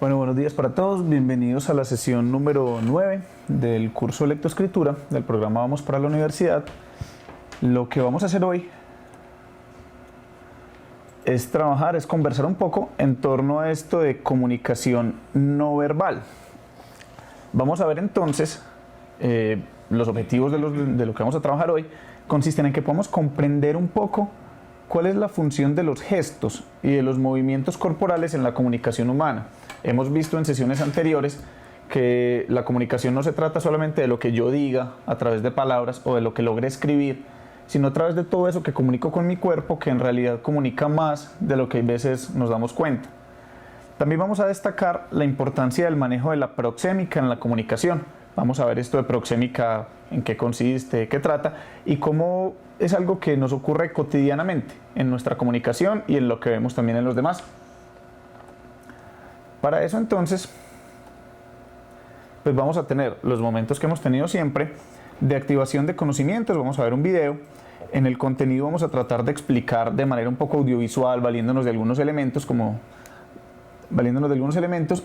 Bueno, buenos días para todos, bienvenidos a la sesión número 9 del curso de lectoescritura del programa Vamos para la Universidad. Lo que vamos a hacer hoy es conversar un poco en torno a esto de comunicación no verbal. Vamos a ver entonces, los objetivos de lo que vamos a trabajar hoy consisten en que podamos comprender un poco cuál es la función de los gestos y de los movimientos corporales en la comunicación humana. Hemos visto en sesiones anteriores que la comunicación no se trata solamente de lo que yo diga a través de palabras o de lo que logre escribir, sino a través de todo eso que comunico con mi cuerpo, que en realidad comunica más de lo que a veces nos damos cuenta. También vamos a destacar la importancia del manejo de la proxémica en la comunicación. Vamos a ver esto de proxémica, en qué consiste, qué trata y cómo es algo que nos ocurre cotidianamente en nuestra comunicación y en lo que vemos también en los demás. Para eso entonces, pues vamos a tener los momentos que hemos tenido siempre de activación de conocimientos. Vamos a ver un video. En el contenido vamos a tratar de explicar de manera un poco audiovisual, valiéndonos de algunos elementos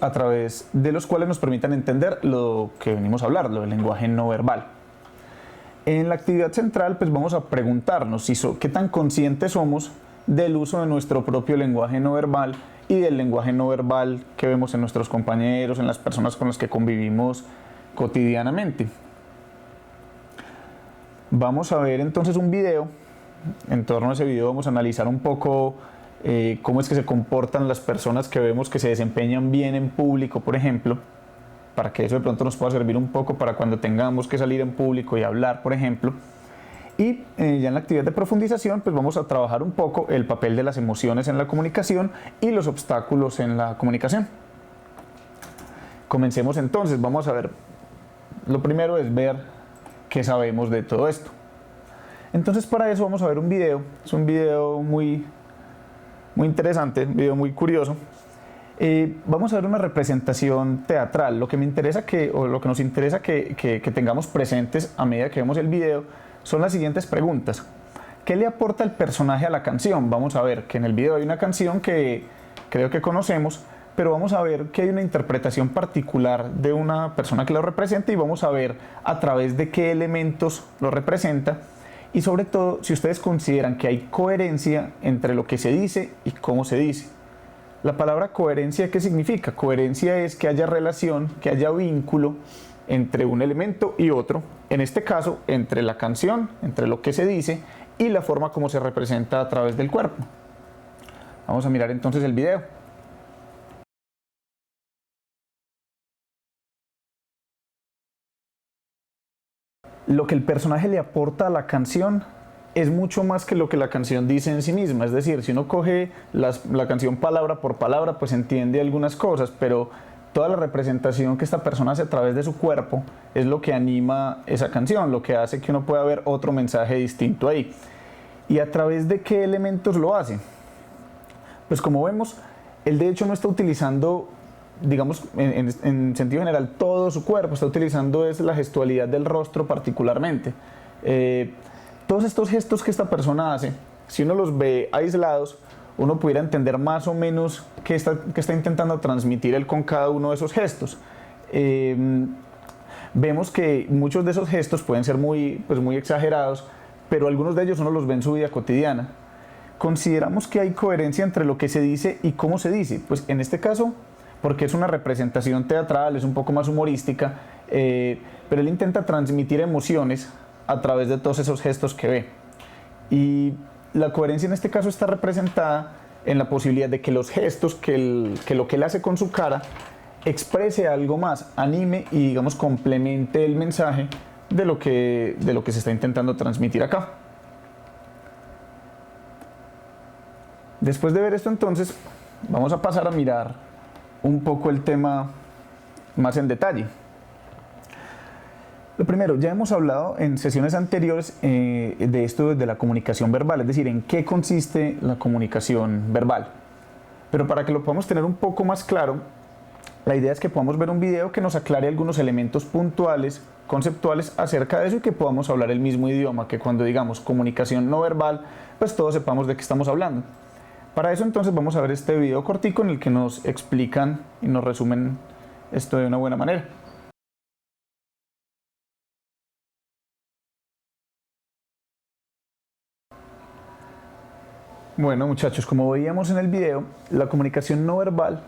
a través de los cuales nos permitan entender lo que venimos a hablar, lo del lenguaje no verbal. En la actividad central, pues vamos a preguntarnos qué tan conscientes somos del uso de nuestro propio lenguaje no verbal y del lenguaje no verbal que vemos en nuestros compañeros, en las personas con las que convivimos cotidianamente. Vamos a ver entonces un video. En torno a ese video vamos a analizar un poco cómo es que se comportan las personas que vemos que se desempeñan bien en público, por ejemplo, para que eso de pronto nos pueda servir un poco para cuando tengamos que salir en público y hablar, por ejemplo. Y ya en la actividad de profundización, pues vamos a trabajar un poco el papel de las emociones en la comunicación y los obstáculos en la comunicación. Comencemos entonces. Vamos a ver, lo primero es ver qué sabemos de todo esto. Entonces para eso vamos a ver un video. Es un video muy interesante, un video muy curioso. Vamos a ver una representación teatral. Lo que nos interesa que tengamos presentes a medida que vemos el video son las siguientes preguntas. ¿Qué le aporta el personaje a la canción? Vamos a ver que en el video hay una canción que creo que conocemos, pero vamos a ver que hay una interpretación particular de una persona que lo representa y vamos a ver a través de qué elementos lo representa y sobre todo si ustedes consideran que hay coherencia entre lo que se dice y cómo se dice. La palabra coherencia, ¿qué significa? Coherencia es que haya relación, que haya vínculo entre un elemento y otro, en este caso entre la canción, entre lo que se dice y la forma como se representa a través del cuerpo. Vamos a mirar entonces el video. Lo que el personaje le aporta a la canción es mucho más que lo que la canción dice en sí misma. Es decir, si uno coge la canción palabra por palabra, pues entiende algunas cosas, pero toda la representación que esta persona hace a través de su cuerpo es lo que anima esa canción, lo que hace que uno pueda ver otro mensaje distinto ahí. ¿Y a través de qué elementos lo hace? Pues como vemos, él de hecho no está utilizando, digamos, en sentido general, todo su cuerpo, está utilizando la gestualidad del rostro particularmente. Todos estos gestos que esta persona hace, si uno los ve aislados, uno pudiera entender más o menos qué está intentando transmitir él con cada uno de esos gestos. Vemos que muchos de esos gestos pueden ser muy exagerados, pero algunos de ellos uno los ve en su vida cotidiana. Consideramos que hay coherencia entre lo que se dice y cómo se dice. Pues en este caso, porque es una representación teatral, es un poco más humorística, pero él intenta transmitir emociones a través de todos esos gestos que ve. Y la coherencia en este caso está representada en la posibilidad de que los gestos, que lo que él hace con su cara, exprese algo más, anime y digamos complemente el mensaje de lo que se está intentando transmitir acá. Después de ver esto entonces, vamos a pasar a mirar un poco el tema más en detalle. Lo primero, ya hemos hablado en sesiones anteriores de esto de la comunicación verbal, es decir, en qué consiste la comunicación verbal. Pero para que lo podamos tener un poco más claro, la idea es que podamos ver un video que nos aclare algunos elementos puntuales, conceptuales acerca de eso y que podamos hablar el mismo idioma, que cuando digamos comunicación no verbal, pues todos sepamos de qué estamos hablando. Para eso entonces vamos a ver este video cortico en el que nos explican y nos resumen esto de una buena manera. Bueno muchachos, como veíamos en el video, la comunicación no verbal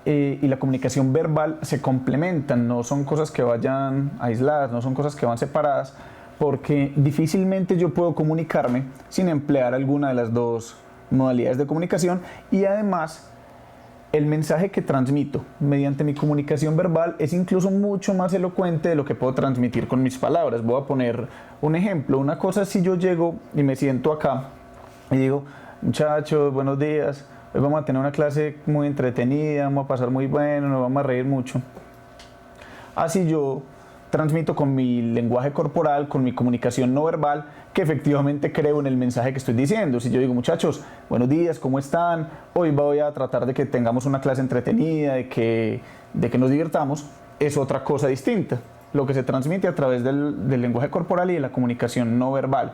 y la comunicación verbal se complementan, no son cosas que vayan aisladas, no son cosas que van separadas, porque difícilmente yo puedo comunicarme sin emplear alguna de las dos modalidades de comunicación, y además el mensaje que transmito mediante mi comunicación verbal es incluso mucho más elocuente de lo que puedo transmitir con mis palabras. Voy a poner un ejemplo. Una cosa es si yo llego y me siento acá y digo: muchachos, buenos días, hoy vamos a tener una clase muy entretenida, vamos a pasar muy bueno, nos vamos a reír mucho. Así yo transmito con mi lenguaje corporal, con mi comunicación no verbal, que efectivamente creo en el mensaje que estoy diciendo. Si yo digo: muchachos, buenos días, ¿cómo están? Hoy voy a tratar de que tengamos una clase entretenida, de que nos divirtamos, es otra cosa distinta. Lo que se transmite a través del lenguaje corporal y de la comunicación no verbal.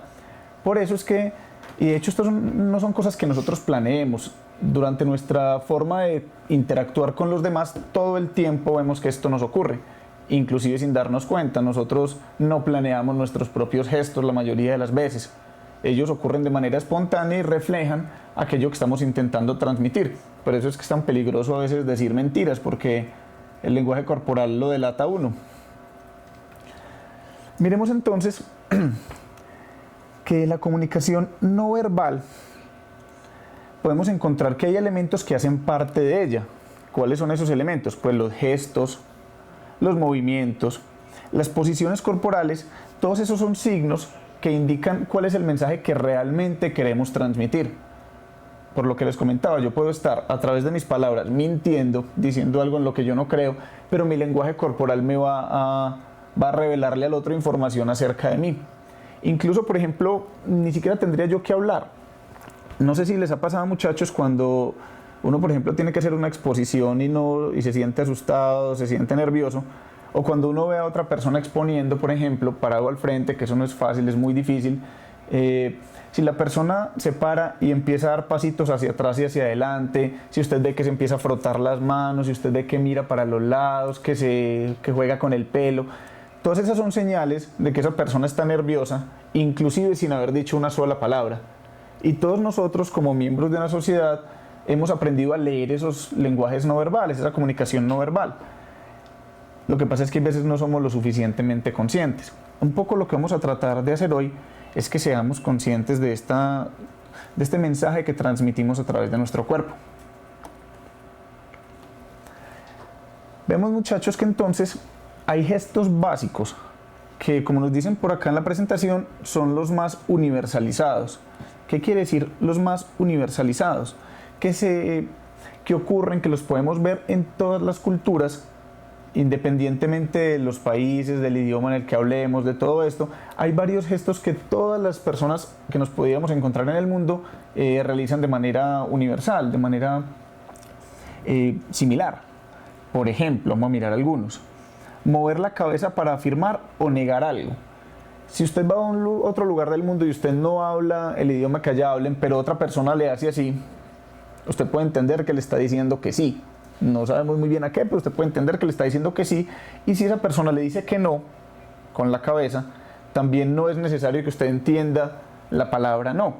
Por eso es que, y de hecho estas no son cosas que nosotros planeemos. Durante nuestra forma de interactuar con los demás, todo el tiempo vemos que esto nos ocurre. Inclusive sin darnos cuenta, nosotros no planeamos nuestros propios gestos la mayoría de las veces. Ellos ocurren de manera espontánea y reflejan aquello que estamos intentando transmitir. Por eso es que es tan peligroso a veces decir mentiras, porque el lenguaje corporal lo delata a uno. Miremos entonces que la comunicación no verbal podemos encontrar que hay elementos que hacen parte de ella. ¿Cuáles son esos elementos? Pues los gestos, los movimientos, las posiciones corporales, todos esos son signos que indican cuál es el mensaje que realmente queremos transmitir. Por lo que les comentaba, yo puedo estar a través de mis palabras mintiendo, diciendo algo en lo que yo no creo, pero mi lenguaje corporal me va a revelarle al otro información acerca de mí. Incluso, por ejemplo, ni siquiera tendría yo que hablar. No sé si les ha pasado, muchachos, cuando uno, por ejemplo, tiene que hacer una exposición y se siente asustado, se siente nervioso, o cuando uno ve a otra persona exponiendo, por ejemplo, parado al frente, que eso no es fácil, es muy difícil. Si la persona se para y empieza a dar pasitos hacia atrás y hacia adelante, si usted ve que se empieza a frotar las manos, si usted ve que mira para los lados, que juega con el pelo, todas esas son señales de que esa persona está nerviosa, inclusive sin haber dicho una sola palabra. Y todos nosotros, como miembros de una sociedad, hemos aprendido a leer esos lenguajes no verbales, esa comunicación no verbal. Lo que pasa es que a veces no somos lo suficientemente conscientes. Un poco lo que vamos a tratar de hacer hoy es que seamos conscientes de este mensaje que transmitimos a través de nuestro cuerpo. Vemos, muchachos, que entonces hay gestos básicos que, como nos dicen por acá en la presentación, son los más universalizados. ¿Qué quiere decir los más universalizados? Que ocurren, que los podemos ver en todas las culturas, independientemente de los países, del idioma en el que hablemos, de todo esto. Hay varios gestos que todas las personas que nos podíamos encontrar en el mundo realizan de manera universal, de manera similar. Por ejemplo, vamos a mirar algunos. Mover la cabeza para afirmar o negar algo. Si usted va a otro lugar del mundo y usted no habla el idioma que allá hablen, pero otra persona le hace así, usted puede entender que le está diciendo que sí. No sabemos muy bien a qué, pero usted puede entender que le está diciendo que sí. Y si esa persona le dice que no, con la cabeza, también no es necesario que usted entienda la palabra no,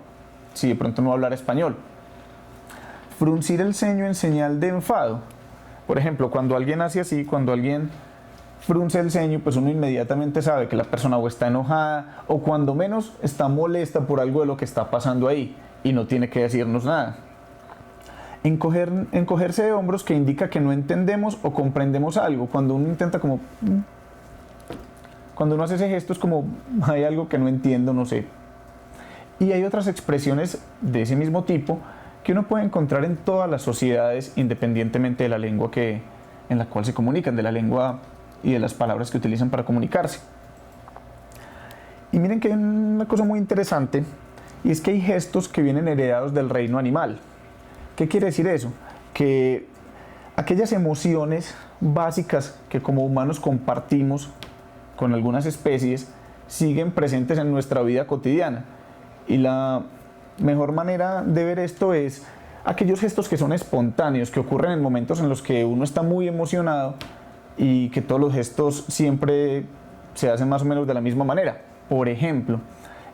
si de pronto no hablar español. Fruncir el ceño en señal de enfado. Por ejemplo, cuando alguien hace así, cuando alguien frunce el ceño, pues uno inmediatamente sabe que la persona o está enojada o cuando menos está molesta por algo de lo que está pasando ahí y no tiene que decirnos nada. Encogerse de hombros, que indica que no entendemos o comprendemos algo. Cuando uno intenta como... Cuando uno hace ese gesto es como hay algo que no entiendo, no sé. Y hay otras expresiones de ese mismo tipo que uno puede encontrar en todas las sociedades, independientemente de la lengua en la cual se comunican, de la lengua y de las palabras que utilizan para comunicarse. Y miren que hay una cosa muy interesante, y es que hay gestos que vienen heredados del reino animal. ¿Qué quiere decir eso? Que aquellas emociones básicas que como humanos compartimos con algunas especies siguen presentes en nuestra vida cotidiana. Y la mejor manera de ver esto es aquellos gestos que son espontáneos, que ocurren en momentos en los que uno está muy emocionado y que todos los gestos siempre se hacen más o menos de la misma manera. Por ejemplo,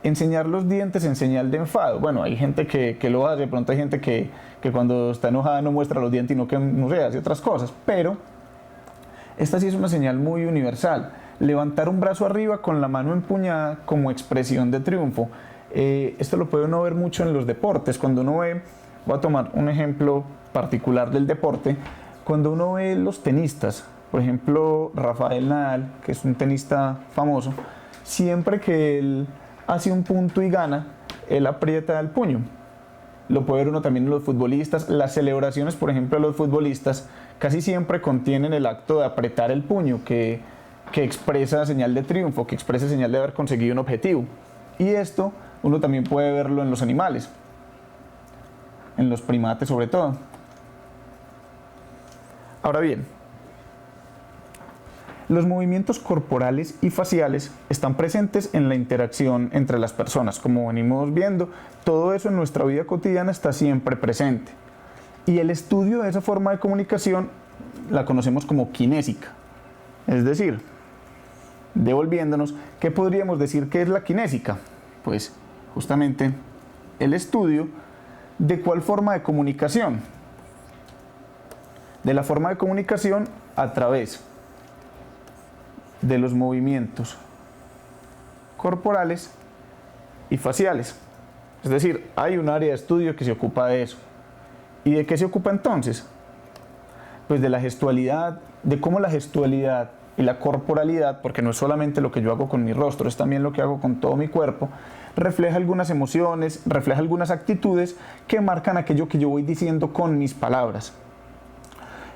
enseñar los dientes en señal de enfado. Bueno, hay gente que lo hace, de pronto hay gente que cuando está enojada no muestra los dientes y no, que, no sé, hace otras cosas, pero esta sí es una señal muy universal. Levantar un brazo arriba con la mano empuñada como expresión de triunfo. Esto lo puede uno ver mucho en los deportes. Cuando uno ve, voy a tomar un ejemplo particular del deporte, cuando uno ve los tenistas, por ejemplo Rafael Nadal, que es un tenista famoso, siempre que él hace un punto y gana, él aprieta el puño. Lo puede ver uno también en los futbolistas. Las celebraciones, por ejemplo, de los futbolistas casi siempre contienen el acto de apretar el puño, que expresa señal de triunfo, que expresa señal de haber conseguido un objetivo. Y esto uno también puede verlo en los animales, en los primates sobre todo. Ahora bien, los movimientos corporales y faciales están presentes en la interacción entre las personas. Como venimos viendo, todo eso en nuestra vida cotidiana está siempre presente. Y el estudio de esa forma de comunicación la conocemos como kinésica. Es decir, devolviéndonos, ¿qué podríamos decir que es la kinésica? Pues justamente el estudio de cuál forma de comunicación. De la forma de comunicación a través de los movimientos corporales y faciales. Es decir, hay un área de estudio que se ocupa de eso. ¿Y de qué se ocupa entonces? Pues de la gestualidad, de cómo la gestualidad y la corporalidad, porque no es solamente lo que yo hago con mi rostro, es también lo que hago con todo mi cuerpo, refleja algunas emociones, refleja algunas actitudes que marcan aquello que yo voy diciendo con mis palabras.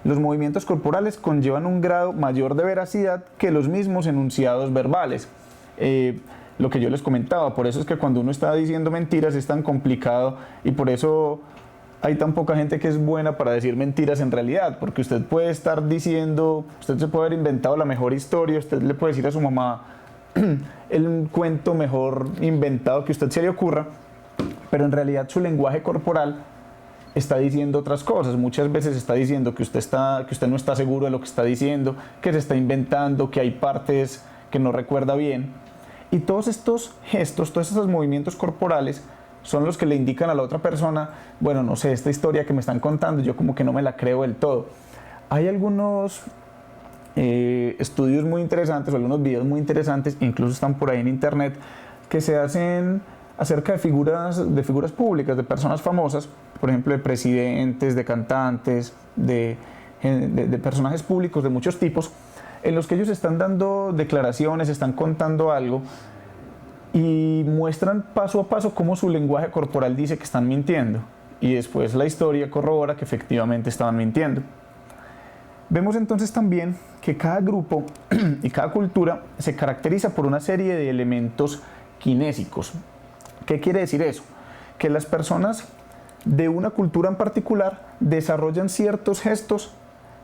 Los movimientos corporales conllevan un grado mayor de veracidad que los mismos enunciados verbales. Lo que yo les comentaba, por eso es que cuando uno está diciendo mentiras es tan complicado y por eso hay tan poca gente que es buena para decir mentiras en realidad, porque usted puede estar diciendo, usted se puede haber inventado la mejor historia, usted le puede decir a su mamá el cuento mejor inventado que a usted se le ocurra, pero en realidad su lenguaje corporal está diciendo otras cosas. Muchas veces está diciendo que usted no está seguro de lo que está diciendo, que se está inventando, que hay partes que no recuerda bien. Y todos estos gestos, todos estos movimientos corporales son los que le indican a la otra persona, bueno, no sé, esta historia que me están contando, yo como que no me la creo del todo. Hay algunos estudios muy interesantes, o algunos videos muy interesantes, incluso están por ahí en internet, que se hacen acerca de figuras públicas, de personas famosas, por ejemplo de presidentes, de cantantes, de personajes públicos de muchos tipos, en los que ellos están dando declaraciones, están contando algo y muestran paso a paso cómo su lenguaje corporal dice que están mintiendo, y después la historia corrobora que efectivamente estaban mintiendo. Vemos entonces también que cada grupo y cada cultura se caracteriza por una serie de elementos kinésicos. ¿Qué quiere decir eso? Que las personas de una cultura en particular desarrollan ciertos gestos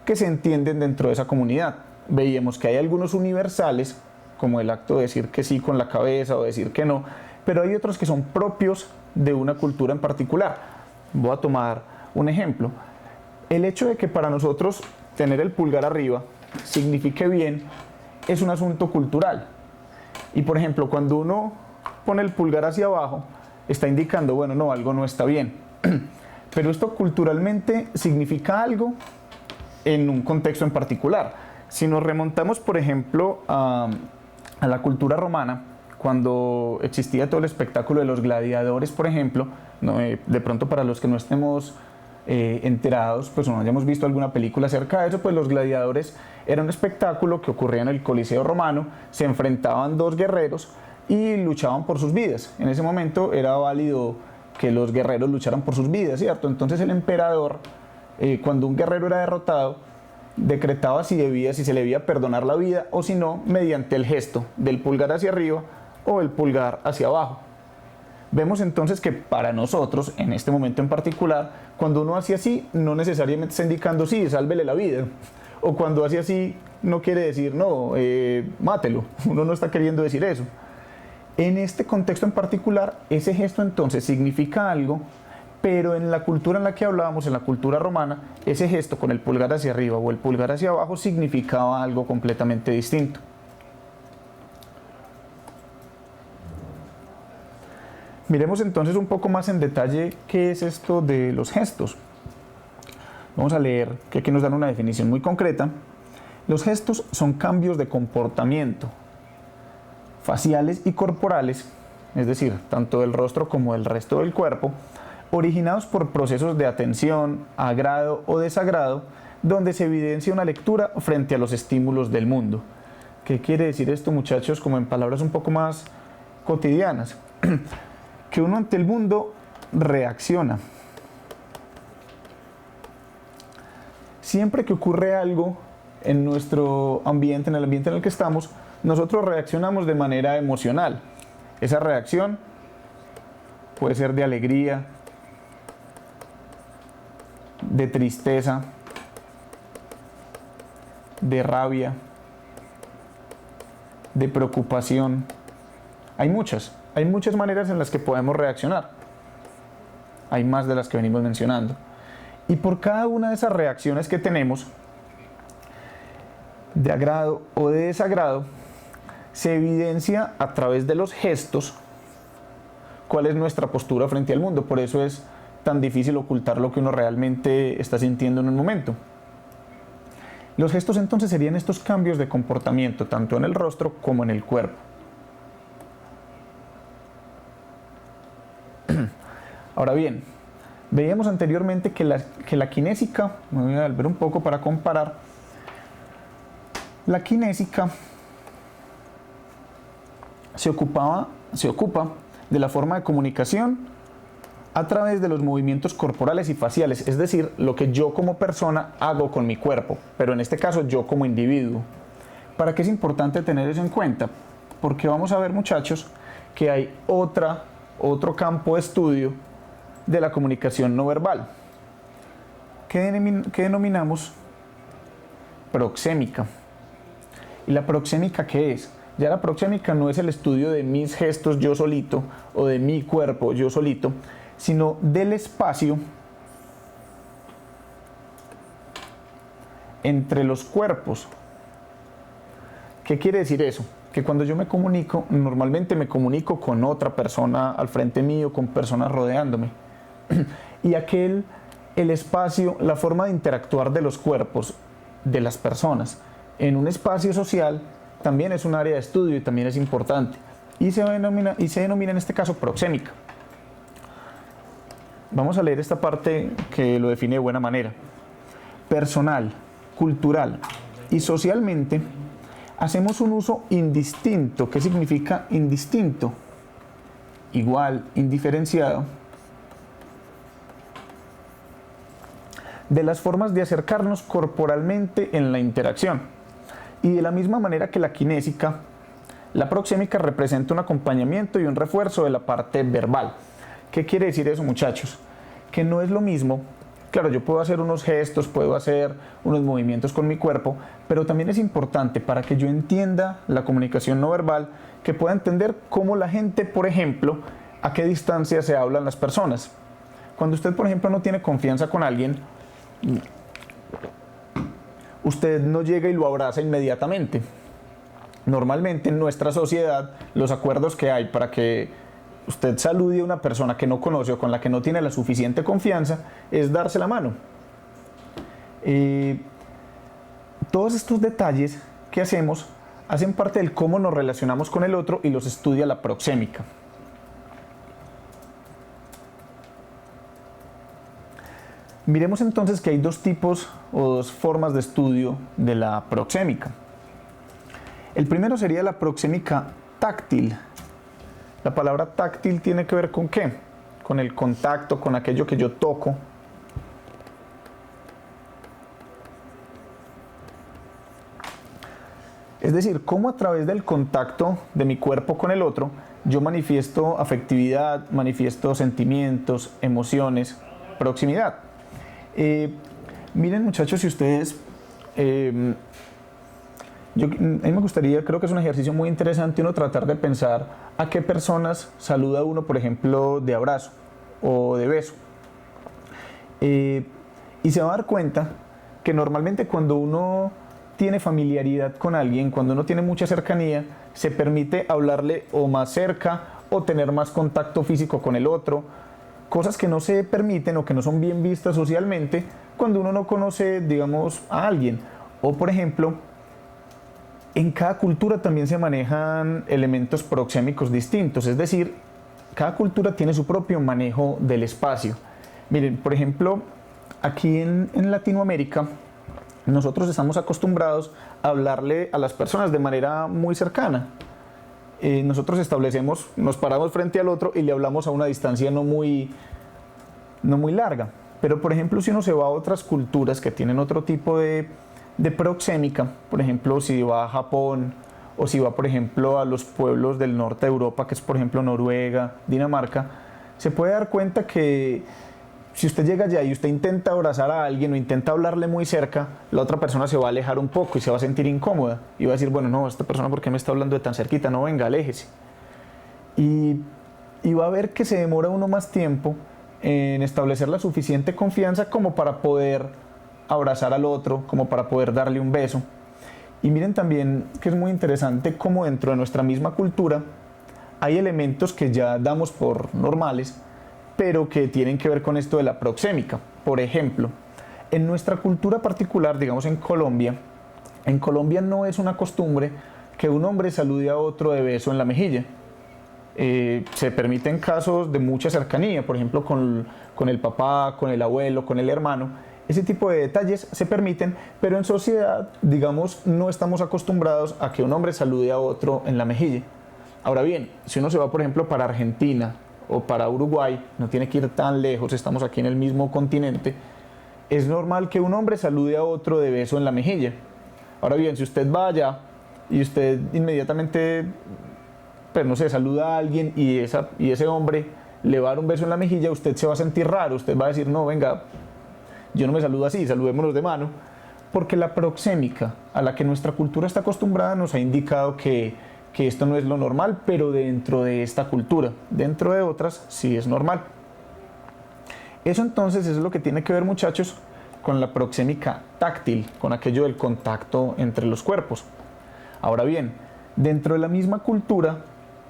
que se entienden dentro de esa comunidad. Veíamos que hay algunos universales, como el acto de decir que sí con la cabeza o decir que no, pero hay otros que son propios de una cultura en particular. Voy a tomar un ejemplo. El hecho de que para nosotros tener el pulgar arriba signifique bien es un asunto cultural. Y por ejemplo, cuando uno pone el pulgar hacia abajo, está indicando, bueno, no, algo no está bien. Pero esto culturalmente significa algo en un contexto en particular. Si nos remontamos, por ejemplo, a la cultura romana, cuando existía todo el espectáculo de los gladiadores, por ejemplo, ¿no? De pronto para los que no estemos enterados, pues no hayamos visto alguna película acerca de eso, pues los gladiadores era un espectáculo que ocurría en el Coliseo romano, se enfrentaban dos guerreros y luchaban por sus vidas. En ese momento era válido que los guerreros lucharan por sus vidas, ¿cierto? Entonces el emperador, cuando un guerrero era derrotado, decretaba si se le debía perdonar la vida o si no, mediante el gesto del pulgar hacia arriba o el pulgar hacia abajo. Vemos entonces que para nosotros, en este momento en particular, cuando uno hace así, no necesariamente está indicando sí, sálvele la vida. O cuando hace así, no quiere decir no, mátelo. Uno no está queriendo decir eso. En este contexto en particular, ese gesto entonces significa algo pero en la cultura en la que hablábamos, en la cultura romana, ese gesto con el pulgar hacia arriba o el pulgar hacia abajo significaba algo completamente distinto. Miremos entonces un poco más en detalle qué es esto de los gestos. Vamos a leer que aquí nos dan una definición muy concreta. Los gestos son cambios de comportamiento faciales y corporales, es decir, tanto del rostro como del resto del cuerpo, originados por procesos de atención, agrado o desagrado, donde se evidencia una lectura frente a los estímulos del mundo. ¿Qué quiere decir esto, muchachos? Como en palabras un poco más cotidianas. Que uno ante el mundo reacciona. Siempre que ocurre algo en nuestro ambiente, en el ambiente en el que estamos, nosotros reaccionamos de manera emocional. Esa reacción puede ser de alegría, de tristeza, de rabia, de preocupación. Hay muchas maneras en las que podemos reaccionar. Hay más de las que venimos mencionando. Y por cada una de esas reacciones que tenemos, de agrado o de desagrado, se evidencia a través de los gestos cuál es nuestra postura frente al mundo. Por eso es tan difícil ocultar lo que uno realmente está sintiendo en un momento. Los gestos entonces serían estos cambios de comportamiento, tanto en el rostro como en el cuerpo. Ahora bien, veíamos anteriormente que la kinésica, me voy a volver un poco para comparar, la kinésica se ocupa de la forma de comunicación a través de los movimientos corporales y faciales, es decir, lo que yo como persona hago con mi cuerpo, pero en este caso yo como individuo. ¿Para qué es importante tener eso en cuenta? Porque vamos a ver, muchachos, que hay otro campo de estudio de la comunicación no verbal, que denominamos proxémica. ¿Y la proxémica qué es? Ya la proxémica no es el estudio de mis gestos yo solito o de mi cuerpo yo solito, sino del espacio entre los cuerpos. ¿Qué quiere decir eso? Que cuando yo me comunico, normalmente me comunico con otra persona al frente mío, con personas rodeándome. Y el espacio, la forma de interactuar de los cuerpos de las personas en un espacio social también es un área de estudio y también es importante. Y se denomina en este caso proxémica. Vamos a leer esta parte que lo define de buena manera. Personal, cultural y socialmente hacemos un uso indistinto. ¿Qué significa indistinto? Igual, indiferenciado, de las formas de acercarnos corporalmente en la interacción. Y de la misma manera que la kinésica, la proxémica representa un acompañamiento y un refuerzo de la parte verbal. ¿Qué quiere decir eso, muchachos? Que no es lo mismo. Claro, yo puedo hacer unos gestos, puedo hacer unos movimientos con mi cuerpo, pero también es importante para que yo entienda la comunicación no verbal, que pueda entender cómo la gente, por ejemplo, a qué distancia se hablan las personas. Cuando usted, por ejemplo, no tiene confianza con alguien, usted no llega y lo abraza inmediatamente. Normalmente en nuestra sociedad, los acuerdos que hay para que usted salude a una persona que no conoce o con la que no tiene la suficiente confianza es darse la mano. Todos estos detalles que hacemos hacen parte del cómo nos relacionamos con el otro y los estudia la proxémica. Miremos entonces que hay dos tipos o dos formas de estudio de la proxémica. El primero sería la proxémica táctil. La palabra táctil tiene que ver con ¿qué? Con el contacto, con aquello que yo toco. Es decir, cómo a través del contacto de mi cuerpo con el otro, yo manifiesto afectividad, manifiesto sentimientos, emociones, proximidad. Miren, muchachos, si ustedes... a mí me gustaría, creo que es un ejercicio muy interesante uno tratar de pensar a qué personas saluda uno, por ejemplo, de abrazo o de beso. Y se va a dar cuenta que normalmente cuando uno tiene familiaridad con alguien, cuando uno tiene mucha cercanía, se permite hablarle o más cerca o tener más contacto físico con el otro, cosas que no se permiten o que no son bien vistas socialmente cuando uno no conoce, digamos, a alguien. O por ejemplo, en cada cultura también se manejan elementos proxémicos distintos, es decir, cada cultura tiene su propio manejo del espacio. Miren, por ejemplo, aquí en Latinoamérica, nosotros estamos acostumbrados a hablarle a las personas de manera muy cercana. Nosotros establecemos, nos paramos frente al otro y le hablamos a una distancia no muy larga. Pero por ejemplo, si uno se va a otras culturas que tienen otro tipo de proxémica, por ejemplo, si va a Japón o si va, por ejemplo, a los pueblos del norte de Europa, que es, por ejemplo, Noruega, Dinamarca, se puede dar cuenta que si usted llega allá y usted intenta abrazar a alguien o intenta hablarle muy cerca, la otra persona se va a alejar un poco y se va a sentir incómoda y va a decir, bueno, no, esta persona, ¿por qué me está hablando de tan cerquita? No, venga, aléjese. Y va a ver que se demora uno más tiempo en establecer la suficiente confianza como para poder abrazar al otro, como para poder darle un beso. Y miren también que es muy interesante cómo dentro de nuestra misma cultura hay elementos que ya damos por normales, pero que tienen que ver con esto de la proxémica. Por ejemplo, en nuestra cultura particular, digamos en Colombia no es una costumbre que un hombre salude a otro de beso en la mejilla. Se permiten casos de mucha cercanía, por ejemplo con el papá, con el abuelo, con el hermano. Ese tipo de detalles se permiten, pero en sociedad, digamos, no estamos acostumbrados a que un hombre salude a otro en la mejilla. Ahora bien, si uno se va, por ejemplo, para Argentina o para Uruguay, no tiene que ir tan lejos, estamos aquí en el mismo continente, es normal que un hombre salude a otro de beso en la mejilla. Ahora bien, si usted va allá y usted inmediatamente, pues no sé, saluda a alguien y ese hombre le va a dar un beso en la mejilla, usted se va a sentir raro, usted va a decir, no, venga, yo no me saludo así, saludémonos de mano, porque la proxémica a la que nuestra cultura está acostumbrada nos ha indicado que esto no es lo normal, pero dentro de esta cultura, dentro de otras sí es normal. Eso entonces es lo que tiene que ver, muchachos, con la proxémica táctil, con aquello del contacto entre los cuerpos. Ahora bien, dentro de la misma cultura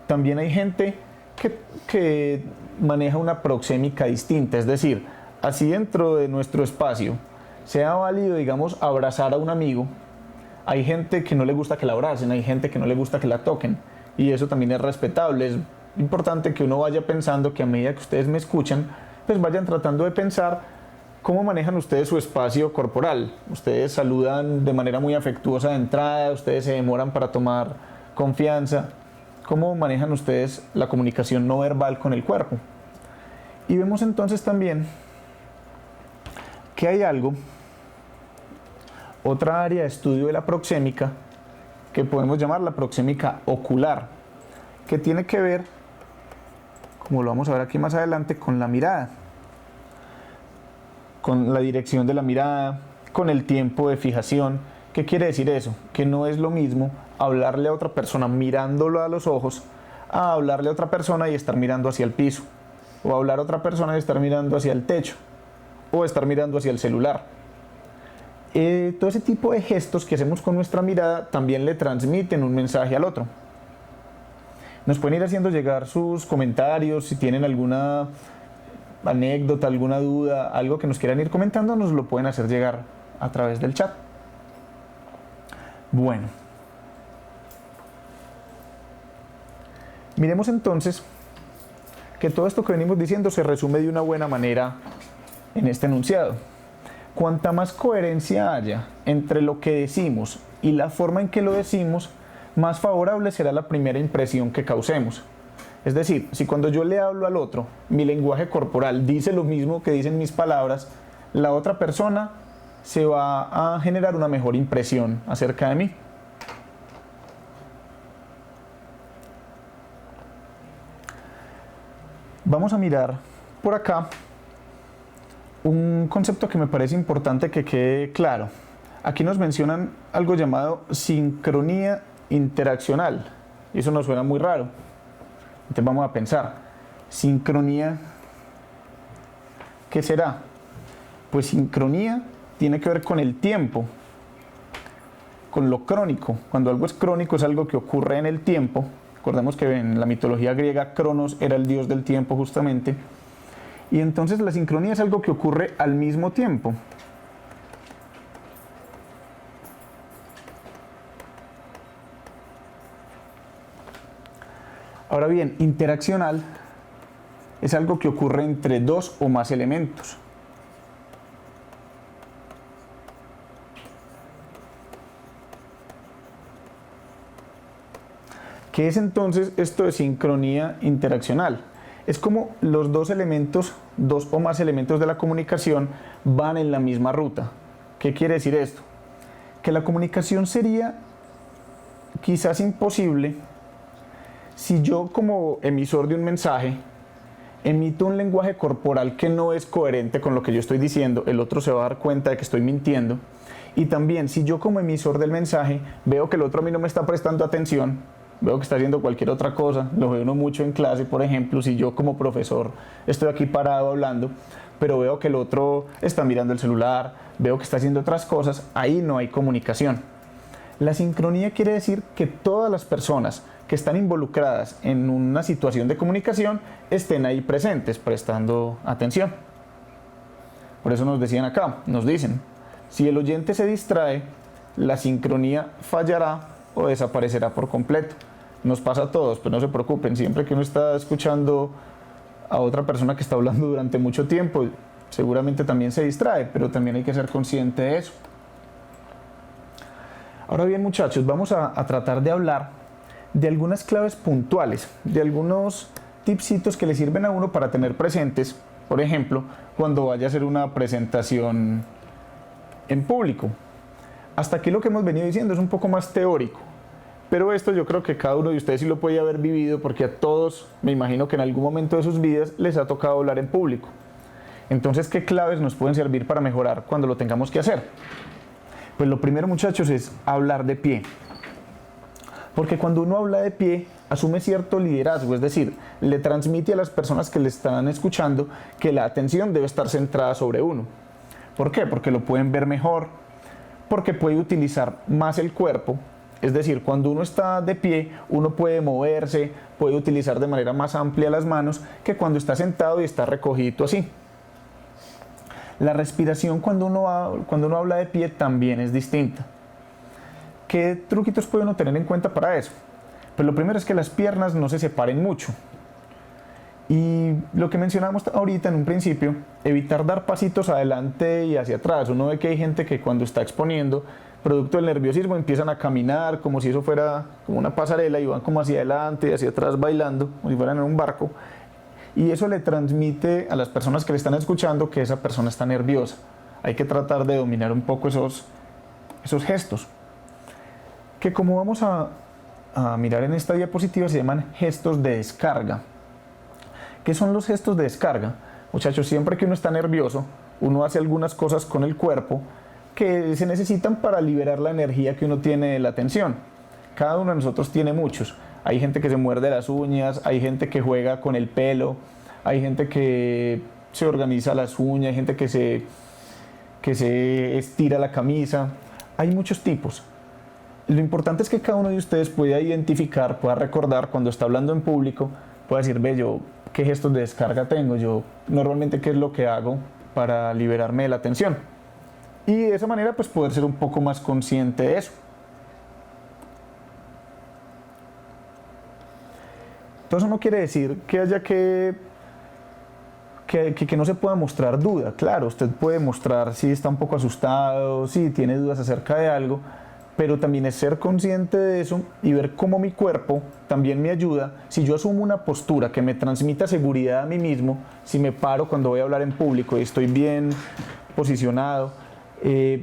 también hay gente que maneja una proxémica distinta, es decir, así dentro de nuestro espacio sea válido, digamos, abrazar a un amigo, hay gente que no le gusta que la abracen, hay gente que no le gusta que la toquen, y eso también es respetable. Es importante que uno vaya pensando que a medida que ustedes me escuchan, pues vayan tratando de pensar cómo manejan ustedes su espacio corporal. Ustedes saludan de manera muy afectuosa de entrada, ustedes se demoran para tomar confianza. ¿Cómo manejan ustedes la comunicación no verbal con el cuerpo? Y vemos entonces también que hay otra área de estudio de la proxémica que podemos llamar la proxémica ocular, que tiene que ver, como lo vamos a ver aquí más adelante, con la mirada, con la dirección de la mirada, con el tiempo de fijación. ¿Qué quiere decir eso? Que no es lo mismo hablarle a otra persona mirándolo a los ojos a hablarle a otra persona y estar mirando hacia el piso, o hablar a otra persona y estar mirando hacia el techo, o estar mirando hacia el celular. Todo ese tipo de gestos que hacemos con nuestra mirada también le transmiten un mensaje al otro. Nos pueden ir haciendo llegar sus comentarios, si tienen alguna anécdota, alguna duda, algo que nos quieran ir comentando, nos lo pueden hacer llegar a través del chat. Bueno, miremos entonces que todo esto que venimos diciendo se resume de una buena manera en este enunciado. Cuanta más coherencia haya entre lo que decimos y la forma en que lo decimos, más favorable será la primera impresión que causemos. Es decir, si cuando yo le hablo al otro, mi lenguaje corporal dice lo mismo que dicen mis palabras, la otra persona se va a generar una mejor impresión acerca de mí. Vamos a mirar por acá un concepto que me parece importante que quede claro. Aquí nos mencionan algo llamado sincronía interaccional, y eso nos suena muy raro. Entonces vamos a pensar, sincronía, ¿qué será? Pues sincronía tiene que ver con el tiempo, con lo crónico. Cuando algo es crónico es algo que ocurre en el tiempo. Recordemos que en la mitología griega Cronos era el dios del tiempo justamente. Y entonces la sincronía es algo que ocurre al mismo tiempo. Ahora bien, interaccional es algo que ocurre entre dos o más elementos. ¿Qué es entonces esto de sincronía interaccional? Es como los dos elementos, dos o más elementos de la comunicación van en la misma ruta. ¿Qué quiere decir esto? Que la comunicación sería quizás imposible si yo, como emisor de un mensaje, emito un lenguaje corporal que no es coherente con lo que yo estoy diciendo, el otro se va a dar cuenta de que estoy mintiendo. Y también si yo, como emisor del mensaje, veo que el otro a mí no me está prestando atención, veo que está haciendo cualquier otra cosa, lo veo uno mucho en clase, por ejemplo, si yo como profesor estoy aquí parado hablando, pero veo que el otro está mirando el celular, veo que está haciendo otras cosas, ahí no hay comunicación. La sincronía quiere decir que todas las personas que están involucradas en una situación de comunicación estén ahí presentes, prestando atención. Por eso nos decían acá, nos dicen, si el oyente se distrae, la sincronía fallará o desaparecerá por completo. Nos pasa a todos, pero no se preocupen, siempre que uno está escuchando a otra persona que está hablando durante mucho tiempo, seguramente también se distrae, pero también hay que ser consciente de eso. Ahora bien, muchachos, vamos a tratar de hablar de algunas claves puntuales, de algunos tipsitos que le sirven a uno para tener presentes, por ejemplo, cuando vaya a hacer una presentación en público. Hasta aquí lo que hemos venido diciendo es un poco más teórico, pero esto yo creo que cada uno de ustedes sí lo puede haber vivido, porque a todos, me imagino que en algún momento de sus vidas les ha tocado hablar en público. Entonces, ¿qué claves nos pueden servir para mejorar cuando lo tengamos que hacer? Pues lo primero, muchachos, es hablar de pie. Porque cuando uno habla de pie, asume cierto liderazgo, es decir, le transmite a las personas que le están escuchando que la atención debe estar centrada sobre uno. ¿Por qué? Porque lo pueden ver mejor, porque puede utilizar más el cuerpo. Es decir, cuando uno está de pie, uno puede moverse, puede utilizar de manera más amplia las manos que cuando está sentado y está recogido así. La respiración cuando uno habla de pie también es distinta. ¿Qué truquitos puede uno tener en cuenta para eso? Pues lo primero es que las piernas no se separen mucho. Y lo que mencionábamos ahorita en un principio, evitar dar pasitos adelante y hacia atrás. Uno ve que hay gente que cuando está exponiendo, producto del nerviosismo, empiezan a caminar como si eso fuera como una pasarela y van como hacia adelante y hacia atrás bailando, como si fueran en un barco. Y eso le transmite a las personas que le están escuchando que esa persona está nerviosa. Hay que tratar de dominar un poco esos gestos. Que como vamos a mirar en esta diapositiva se llaman gestos de descarga. ¿Qué son los gestos de descarga? Muchachos, siempre que uno está nervioso, uno hace algunas cosas con el cuerpo que se necesitan para liberar la energía que uno tiene de la tensión. Cada uno de nosotros tiene muchos. Hay gente que se muerde las uñas, hay gente que juega con el pelo, hay gente que se organiza las uñas, hay gente que se estira la camisa. Hay muchos tipos. Lo importante es que cada uno de ustedes pueda identificar, pueda recordar cuando está hablando en público, pueda decir, ve, yo qué gestos de descarga tengo, yo normalmente qué es lo que hago para liberarme de la tensión. Y de esa manera pues poder ser un poco más consciente de eso. Entonces no quiere decir que haya que no se pueda mostrar duda. Claro, usted puede mostrar si está un poco asustado, si tiene dudas acerca de algo, pero también es ser consciente de eso y ver cómo mi cuerpo también me ayuda. Si yo asumo una postura que me transmita seguridad a mí mismo, si me paro cuando voy a hablar en público y estoy bien posicionado,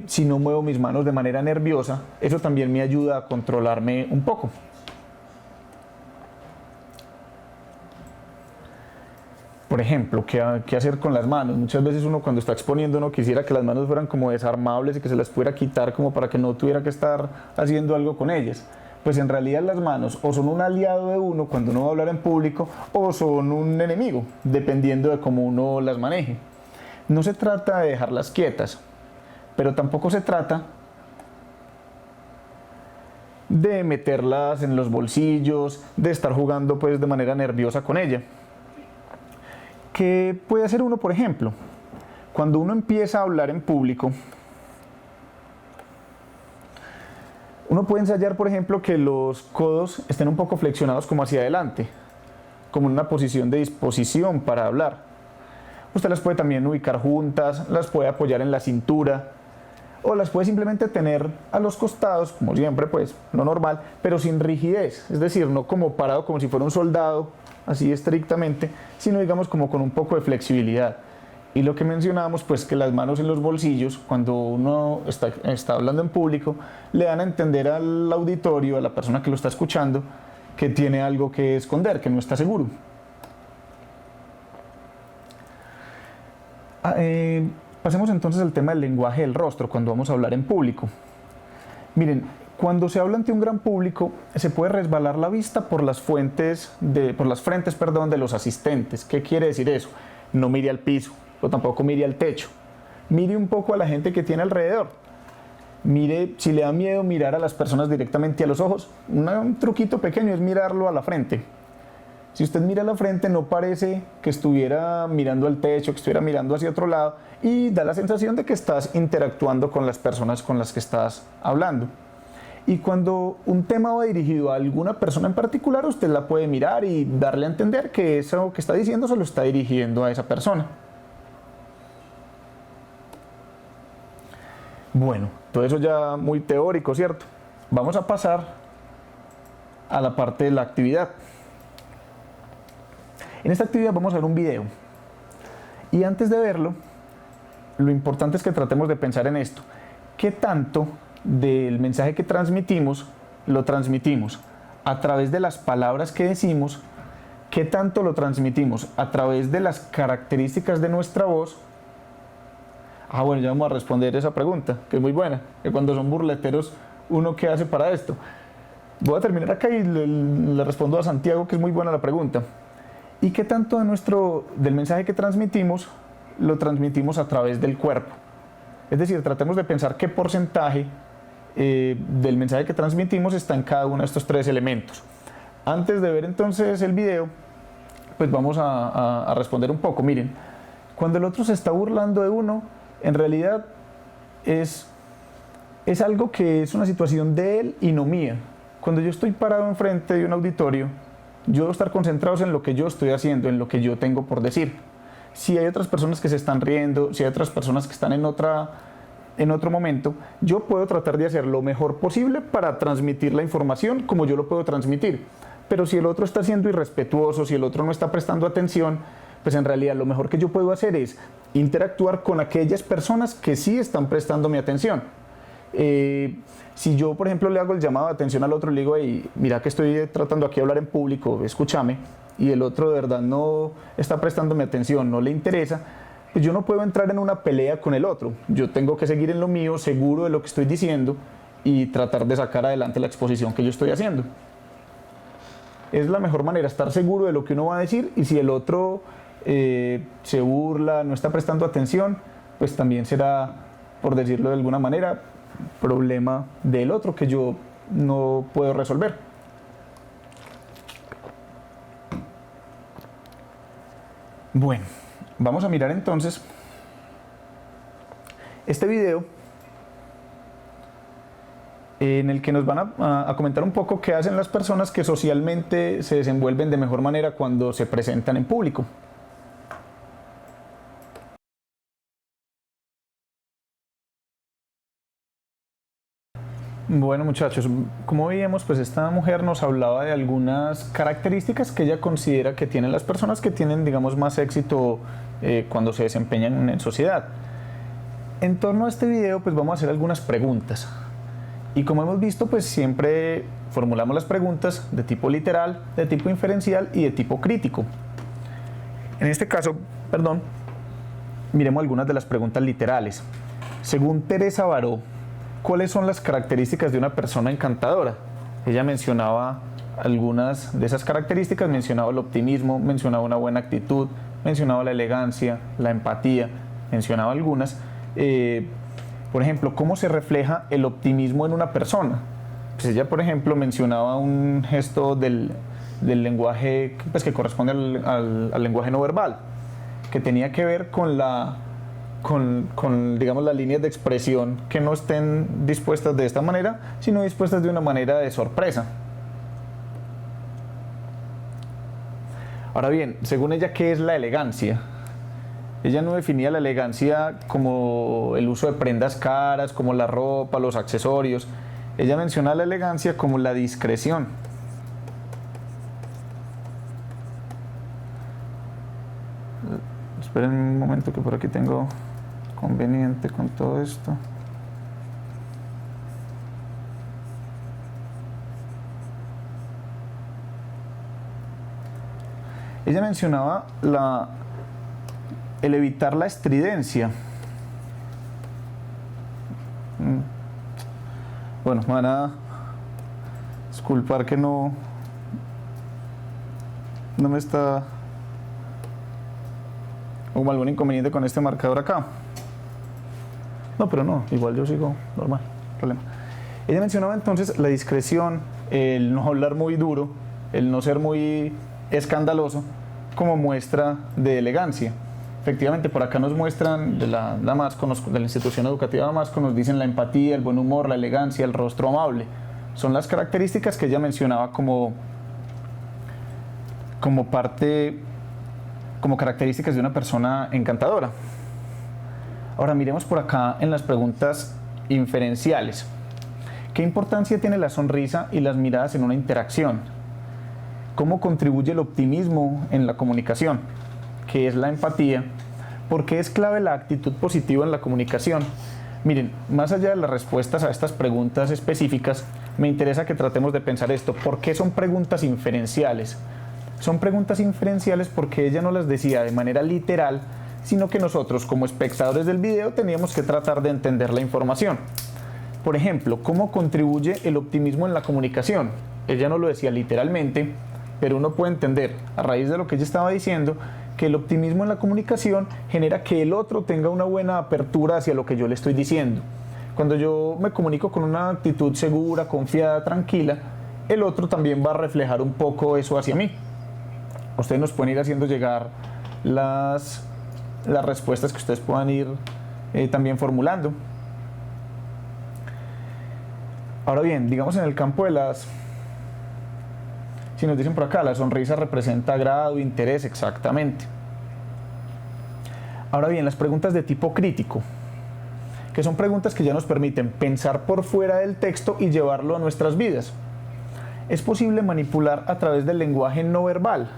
si no muevo mis manos de manera nerviosa, eso también me ayuda a controlarme un poco. Por ejemplo, ¿qué hacer con las manos? Muchas veces uno cuando está exponiendo uno quisiera que las manos fueran como desarmables y que se las pudiera quitar como para que no tuviera que estar haciendo algo con ellas. Pues en realidad las manos o son un aliado de uno cuando uno va a hablar en público o son un enemigo, dependiendo de cómo uno las maneje. No se trata de dejarlas quietas, pero tampoco se trata de meterlas en los bolsillos, de estar jugando pues de manera nerviosa con ella. ¿Qué puede hacer uno, por ejemplo? Cuando uno empieza a hablar en público, uno puede ensayar, por ejemplo, que los codos estén un poco flexionados como hacia adelante, como en una posición de disposición para hablar. Usted las puede también ubicar juntas, las puede apoyar en la cintura, o las puede simplemente tener a los costados, como siempre, pues, lo normal, pero sin rigidez, es decir, no como parado como si fuera un soldado, así estrictamente, sino digamos como con un poco de flexibilidad. Y lo que mencionábamos, pues que las manos en los bolsillos, cuando uno está hablando en público, le dan a entender al auditorio, a la persona que lo está escuchando, que tiene algo que esconder, que no está seguro. Pasemos entonces al tema del lenguaje del rostro cuando vamos a hablar en público. Miren, cuando se habla ante un gran público, se puede resbalar la vista por las frentes de los asistentes. ¿Qué quiere decir eso? No mire al piso, pero tampoco mire al techo. Mire un poco a la gente que tiene alrededor. Mire, si le da miedo mirar a las personas directamente a los ojos, un truquito pequeño es mirarlo a la frente. Si usted mira a la frente, no parece que estuviera mirando al techo, que estuviera mirando hacia otro lado, y da la sensación de que estás interactuando con las personas con las que estás hablando. Y cuando un tema va dirigido a alguna persona en particular, usted la puede mirar y darle a entender que eso que está diciendo se lo está dirigiendo a esa persona. Bueno, todo eso ya muy teórico, ¿cierto? Vamos a pasar a la parte de la actividad. En esta actividad vamos a ver un video. Y antes de verlo, lo importante es que tratemos de pensar en esto. ¿Qué tanto del mensaje que transmitimos lo transmitimos a través de las palabras que decimos? ¿Qué tanto lo transmitimos a través de las características de nuestra voz? Bueno, ya vamos a responder esa pregunta, que es muy buena. Que cuando son burleteros, ¿uno qué hace para esto? Voy a terminar acá y le respondo a Santiago, que es muy buena la pregunta. ¿Y qué tanto del mensaje que transmitimos lo transmitimos a través del cuerpo? Es decir, tratemos de pensar qué porcentaje del mensaje que transmitimos está en cada uno de estos tres elementos. Antes de ver entonces el video, pues vamos a responder un poco. Miren, cuando el otro se está burlando de uno, en realidad es algo que es una situación de él y no mía. Cuando yo estoy parado enfrente de un auditorio, yo debo estar concentrado en lo que yo estoy haciendo, en lo que yo tengo por decir. Si hay otras personas que se están riendo, si hay otras personas que están en otro momento, yo puedo tratar de hacer lo mejor posible para transmitir la información como yo lo puedo transmitir. Pero si el otro está siendo irrespetuoso, si el otro no está prestando atención, pues en realidad lo mejor que yo puedo hacer es interactuar con aquellas personas que sí están prestando mi atención. Si yo, por ejemplo, le hago el llamado de atención al otro y le digo, hey, mira que estoy tratando aquí de hablar en público, escúchame, y el otro de verdad no está prestándome atención, no le interesa, pues yo no puedo entrar en una pelea con el otro. Yo tengo que seguir en lo mío, seguro de lo que estoy diciendo, y tratar de sacar adelante la exposición que yo estoy haciendo. Es la mejor manera, estar seguro de lo que uno va a decir, y si el otro se burla, no está prestando atención, pues también será, por decirlo de alguna manera, problema del otro que yo no puedo resolver. Bueno, vamos a mirar entonces este video en el que nos van a comentar un poco qué hacen las personas que socialmente se desenvuelven de mejor manera cuando se presentan en público. Bueno, muchachos, como veíamos, pues esta mujer nos hablaba de algunas características que ella considera que tienen las personas que tienen, digamos, más éxito cuando se desempeñan en sociedad. En torno a este video, pues vamos a hacer algunas preguntas. Y como hemos visto, pues siempre formulamos las preguntas de tipo literal, de tipo inferencial y de tipo crítico. En este caso, miremos algunas de las preguntas literales. Según Teresa Baró, ¿cuáles son las características de una persona encantadora? Ella mencionaba algunas de esas características, mencionaba el optimismo, mencionaba una buena actitud, mencionaba la elegancia, la empatía. mencionaba algunas. Por ejemplo, ¿cómo se refleja el optimismo en una persona? Pues ella, por ejemplo, mencionaba un gesto del lenguaje pues, que corresponde al lenguaje no verbal, que tenía que ver con digamos, las líneas de expresión que no estén dispuestas de esta manera, sino dispuestas de una manera de sorpresa. Ahora bien, según ella, ¿qué es la elegancia? Ella no definía la elegancia como el uso de prendas caras, como la ropa, los accesorios. Ella menciona la elegancia como la discreción. Esperen un momento que por aquí tengo conveniente con todo esto. Ella mencionaba el evitar la estridencia. Bueno, me van a disculpar que no me está como algún inconveniente con este marcador acá. No, pero no, igual yo sigo normal, problema. Ella mencionaba entonces la discreción, el no hablar muy duro, el no ser muy escandaloso como muestra de elegancia. Efectivamente, por acá nos muestran de la Damasco, de la institución educativa Damasco, nos dicen la empatía, el buen humor, la elegancia, el rostro amable. Son las características que ella mencionaba como características de una persona encantadora. Ahora miremos por acá en las preguntas inferenciales. ¿Qué importancia tiene la sonrisa y las miradas en una interacción? ¿Cómo contribuye el optimismo en la comunicación? ¿Qué es la empatía? ¿Por qué es clave la actitud positiva en la comunicación? Miren, más allá de las respuestas a estas preguntas específicas, me interesa que tratemos de pensar esto. ¿Por qué son preguntas inferenciales? Son preguntas inferenciales porque ella no las decía de manera literal, sino que nosotros, como espectadores del video, teníamos que tratar de entender la información. Por ejemplo, ¿cómo contribuye el optimismo en la comunicación? Ella no lo decía literalmente, pero uno puede entender, a raíz de lo que ella estaba diciendo, que el optimismo en la comunicación genera que el otro tenga una buena apertura hacia lo que yo le estoy diciendo. Cuando yo me comunico con una actitud segura, confiada, tranquila, el otro también va a reflejar un poco eso hacia mí. Ustedes nos pueden ir haciendo llegar las respuestas que ustedes puedan ir también formulando. Ahora bien, digamos en el campo de si nos dicen por acá, la sonrisa representa agrado, interés, exactamente. Ahora bien, las preguntas de tipo crítico, que son preguntas que ya nos permiten pensar por fuera del texto y llevarlo a nuestras vidas. ¿Es posible manipular a través del lenguaje no verbal?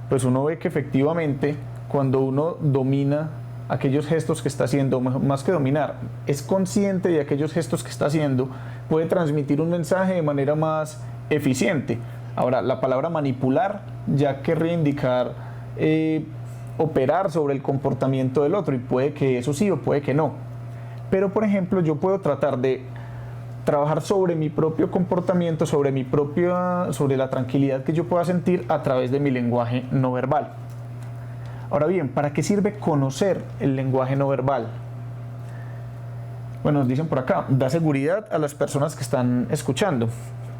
Pues uno ve que efectivamente cuando uno domina aquellos gestos que está haciendo, más que dominar, es consciente de aquellos gestos que está haciendo, puede transmitir un mensaje de manera más eficiente. Ahora, la palabra manipular ya querría indicar operar sobre el comportamiento del otro, y puede que eso sí o puede que no. Pero, por ejemplo, yo puedo tratar de trabajar sobre mi propio comportamiento, sobre la tranquilidad que yo pueda sentir a través de mi lenguaje no verbal. Ahora bien, ¿para qué sirve conocer el lenguaje no verbal? Bueno, nos dicen por acá, da seguridad a las personas que están escuchando.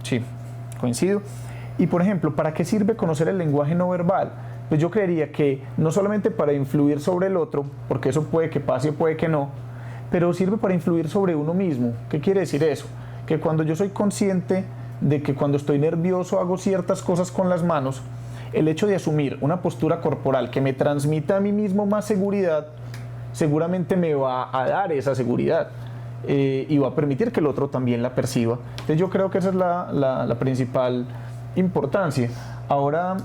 Sí, coincido. Y por ejemplo, ¿para qué sirve conocer el lenguaje no verbal? Pues yo creería que no solamente para influir sobre el otro, porque eso puede que pase o puede que no, pero sirve para influir sobre uno mismo. ¿Qué quiere decir eso? Que cuando yo soy consciente de que cuando estoy nervioso hago ciertas cosas con las manos, el hecho de asumir una postura corporal que me transmita a mí mismo más seguridad, seguramente me va a dar esa seguridad y va a permitir que el otro también la perciba. Entonces yo creo que esa es la principal importancia. Ahora,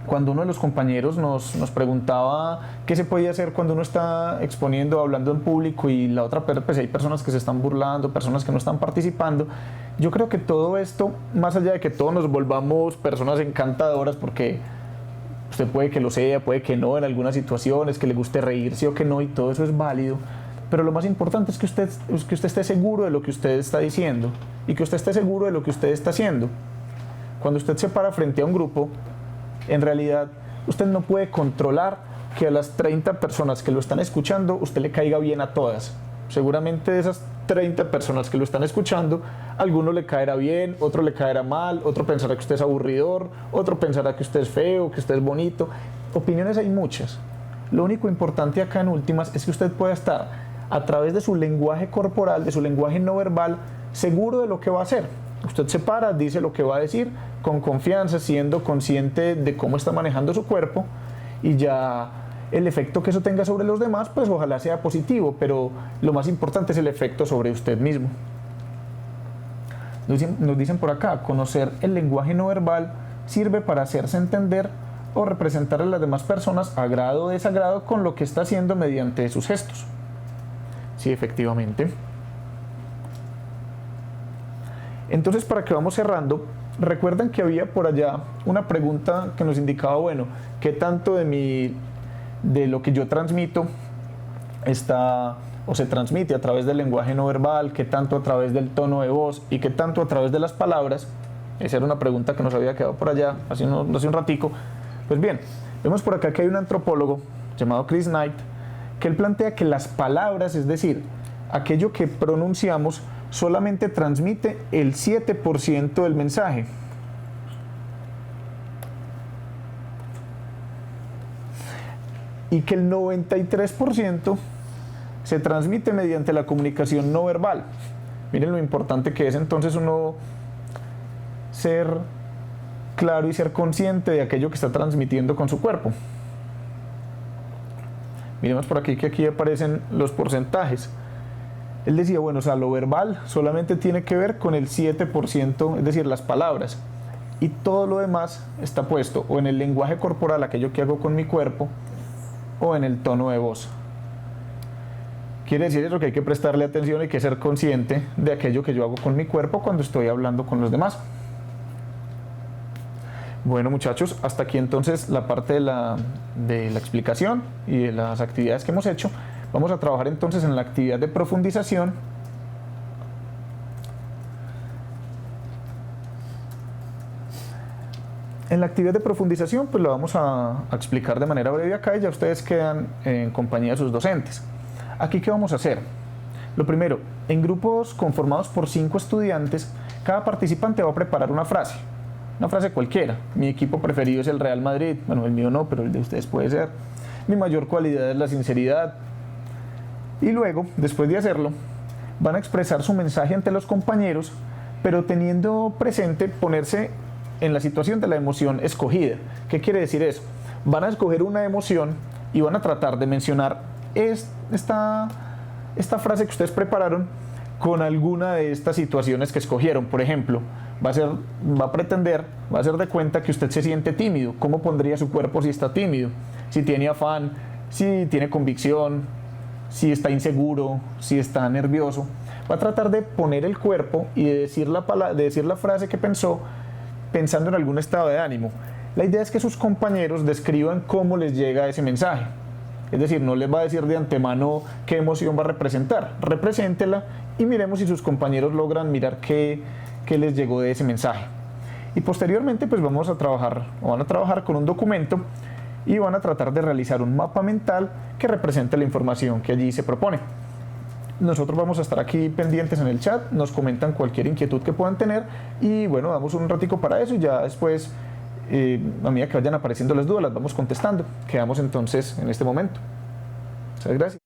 cuando uno de los compañeros nos preguntaba qué se podía hacer cuando uno está exponiendo, hablando en público, y la otra, pues hay personas que se están burlando, personas que no están participando, yo creo que todo esto, más allá de que todos nos volvamos personas encantadoras, porque usted puede que lo sea, puede que no en algunas situaciones, que le guste reírse o que no, y todo eso es válido, pero lo más importante es que usted esté seguro de lo que usted está diciendo y que usted esté seguro de lo que usted está haciendo. Cuando usted se para frente a un grupo, en realidad usted no puede controlar que a las 30 personas que lo están escuchando, usted le caiga bien a todas. Seguramente de esas 30 personas que lo están escuchando, alguno le caerá bien, otro le caerá mal, otro pensará que usted es aburridor, otro pensará que usted es feo, que usted es bonito. Opiniones hay muchas. Lo único importante acá en últimas es que usted pueda estar a través de su lenguaje corporal, de su lenguaje no verbal, seguro de lo que va a hacer. Usted se para, dice lo que va a decir con confianza, siendo consciente de cómo está manejando su cuerpo, y ya el efecto que eso tenga sobre los demás, pues ojalá sea positivo, pero lo más importante es el efecto sobre usted mismo. Nos dicen por acá, conocer el lenguaje no verbal sirve para hacerse entender o representar a las demás personas, agrado o desagrado, con lo que está haciendo mediante sus gestos. Sí, efectivamente. Entonces, para que vamos cerrando, recuerden que había por allá una pregunta que nos indicaba, bueno, ¿qué tanto de lo que yo transmito está o se transmite a través del lenguaje no verbal, qué tanto a través del tono de voz y qué tanto a través de las palabras? Esa era una pregunta que nos había quedado por allá hace un ratico. Pues bien, vemos por acá que hay un antropólogo llamado Chris Knight, que él plantea que las palabras, es decir, aquello que pronunciamos, solamente transmite el 7% del mensaje. Y que el 93% se transmite mediante la comunicación no verbal. Miren lo importante que es entonces uno ser claro y ser consciente de aquello que está transmitiendo con su cuerpo. Miremos por aquí que aquí aparecen los porcentajes. Él decía, bueno, o sea, lo verbal solamente tiene que ver con el 7%, es decir, las palabras. Y todo lo demás está puesto o en el lenguaje corporal, aquello que hago con mi cuerpo, o en el tono de voz. Quiere decir eso, que hay que prestarle atención y hay que ser consciente de aquello que yo hago con mi cuerpo cuando estoy hablando con los demás. Bueno, muchachos, hasta aquí entonces la parte de la explicación y de las actividades que hemos hecho. Vamos a trabajar entonces en la actividad de profundización. En la actividad de profundización, pues lo vamos a explicar de manera breve acá y ya ustedes quedan en compañía de sus docentes. Aquí, ¿qué vamos a hacer? Lo primero, en grupos conformados por 5 estudiantes, cada participante va a preparar una frase cualquiera. Mi equipo preferido es el Real Madrid, bueno, el mío no, pero el de ustedes puede ser. Mi mayor cualidad es la sinceridad. Y luego, después de hacerlo, van a expresar su mensaje ante los compañeros, pero teniendo presente ponerse en la situación de la emoción escogida. ¿Qué quiere decir eso? Van a escoger una emoción y van a tratar de mencionar esta frase que ustedes prepararon con alguna de estas situaciones que escogieron. Por ejemplo, va a hacer de cuenta que usted se siente tímido. ¿Cómo pondría su cuerpo si está tímido? Si tiene afán, si tiene convicción, si está inseguro, si está nervioso. Va a tratar de poner el cuerpo y de decir la frase que pensó, pensando en algún estado de ánimo. La idea es que sus compañeros describan cómo les llega ese mensaje. Es decir, no les va a decir de antemano qué emoción va a representar. Represéntela y miremos si sus compañeros logran mirar qué les llegó de ese mensaje. Y posteriormente pues van a trabajar con un documento y van a tratar de realizar un mapa mental que represente la información que allí se propone. Nosotros vamos a estar aquí pendientes en el chat, nos comentan cualquier inquietud que puedan tener y bueno, damos un ratico para eso y ya después, a medida que vayan apareciendo las dudas, las vamos contestando. Quedamos entonces en este momento. Muchas gracias.